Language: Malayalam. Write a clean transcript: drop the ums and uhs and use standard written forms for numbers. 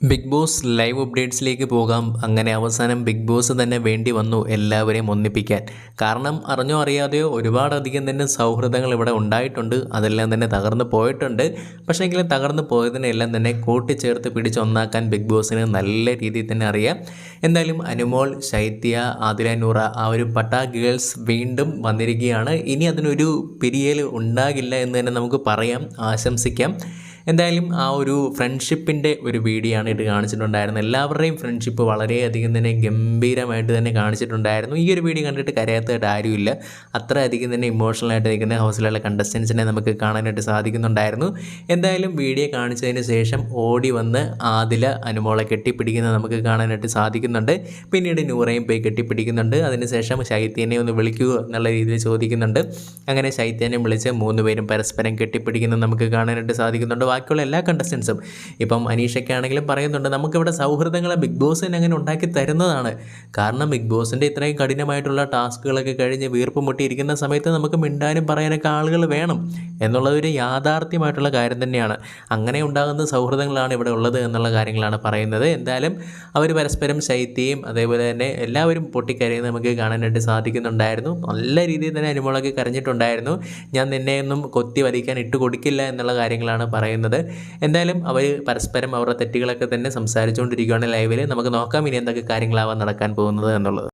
ബിഗ് ബോസ് ലൈവ് അപ്ഡേറ്റ്സിലേക്ക് പോകാം. അങ്ങനെ അവസാനം ബിഗ് ബോസ് തന്നെ വേണ്ടി വന്നു എല്ലാവരെയും ഒന്നിപ്പിക്കാൻ. കാരണം അറിഞ്ഞോ അറിയാതെയോ ഒരുപാടധികം തന്നെ സൗഹൃദങ്ങൾ ഇവിടെ ഉണ്ടായിട്ടുണ്ട്. അതെല്ലാം തന്നെ തകർന്നു പോയിട്ടുണ്ട്. പക്ഷേങ്കിലും തകർന്നു പോയതിനെല്ലാം തന്നെ കൂട്ടിച്ചേർത്ത് പിടിച്ചൊന്നാക്കാൻ ബിഗ് ബോസിന് നല്ല രീതിയിൽ തന്നെ അറിയാം. എന്തായാലും അനുമോൾ, ശൈത്യ, ആതിര നൂറ ആ ഒരു പട്ടാ ഗേൾസ് വീണ്ടും വന്നിരിക്കുകയാണ്. ഇനി അതിനൊരു പിരിയൽ ഉണ്ടാകില്ല എന്ന് തന്നെ നമുക്ക് പറയാം, ആശംസിക്കാം. എന്തായാലും ആ ഒരു ഫ്രണ്ട്ഷിപ്പിൻ്റെ ഒരു വീഡിയോ ആണ് ഇത് കാണിച്ചിട്ടുണ്ടായിരുന്നത്. എല്ലാവരുടെയും ഫ്രണ്ട്ഷിപ്പ് വളരെയധികം തന്നെ ഗംഭീരമായിട്ട് തന്നെ കാണിച്ചിട്ടുണ്ടായിരുന്നു. ഈ ഒരു വീഡിയോ കണ്ടിട്ട് കരയാത്തതായിട്ട് ആരുമില്ല. അത്രയധികം തന്നെ ഇമോഷണലായിട്ട് നിൽക്കുന്ന ഹൗസിലുള്ള കണ്ടസ്റ്റൻസിനെ നമുക്ക് കാണാനായിട്ട് സാധിക്കുന്നുണ്ടായിരുന്നു. എന്തായാലും വീഡിയോ കാണിച്ചതിന് ശേഷം ഓടി വന്ന് ആദില അനുമോളെ കെട്ടിപ്പിടിക്കുന്നത് നമുക്ക് കാണാനായിട്ട് സാധിക്കുന്നുണ്ട്. പിന്നീട് നൂറയും പോയി കെട്ടിപ്പിടിക്കുന്നുണ്ട്. അതിനുശേഷം ശൈത്യനെ ഒന്ന് വിളിക്കുക എന്നുള്ള രീതിയിൽ ചോദിക്കുന്നുണ്ട്. അങ്ങനെ ശൈത്യനെ വിളിച്ച് 3 പേരും പരസ്പരം കെട്ടിപ്പിടിക്കുന്നത് നമുക്ക് കാണാനായിട്ട് സാധിക്കുന്നുണ്ട്. ബാക്കിയുള്ള എല്ലാ കണ്ടസ്റ്റൻസും ഇപ്പം അനീഷയ്ക്കാണെങ്കിലും പറയുന്നുണ്ട്, നമുക്കിവിടെ സൗഹൃദങ്ങളെ ബിഗ് ബോസ് തന്നെ അങ്ങനെ ഉണ്ടാക്കി തരുന്നതാണ്. കാരണം ബിഗ് ബോസിൻ്റെ ഇത്രയും കഠിനമായിട്ടുള്ള ടാസ്കുകളൊക്കെ കഴിഞ്ഞ് വീർപ്പ് മുട്ടിയിരിക്കുന്ന സമയത്ത് നമുക്ക് മിണ്ടാനും പറയാനൊക്കെ ആളുകൾ വേണം എന്നുള്ളതൊരു യാഥാർത്ഥ്യമായിട്ടുള്ള കാര്യം തന്നെയാണ്. അങ്ങനെ ഉണ്ടാകുന്ന സൗഹൃദങ്ങളാണ് ഇവിടെ ഉള്ളത് എന്നുള്ള കാര്യങ്ങളാണ് പറയുന്നത്. എന്തായാലും അവർ പരസ്പരം ശൈത്യയും അതേപോലെ തന്നെ എല്ലാവരും പൊട്ടിക്കരയുന്നത് നമുക്ക് കാണാനായിട്ട് സാധിക്കുന്നുണ്ടായിരുന്നു. നല്ല രീതിയിൽ തന്നെ അനുമോളൊക്കെ കരഞ്ഞിട്ടുണ്ടായിരുന്നു. ഞാൻ നിന്നെയൊന്നും കൊത്തി വലിക്കാൻ ഇട്ട് കൊടുക്കില്ല എന്നുള്ള കാര്യങ്ങളാണ് പറയുന്നത്. എന്തായാലും അവർ പരസ്പരം അവരുടെ തെറ്റുകളൊക്കെ തന്നെ സംസാരിച്ചുകൊണ്ടിരിക്കുകയാണ് ലൈവിൽ. നമുക്ക് നോക്കാം ഇനി എന്തൊക്കെ കാര്യങ്ങളാവാൻ നടക്കാൻ പോകുന്നത് എന്നുള്ളത്.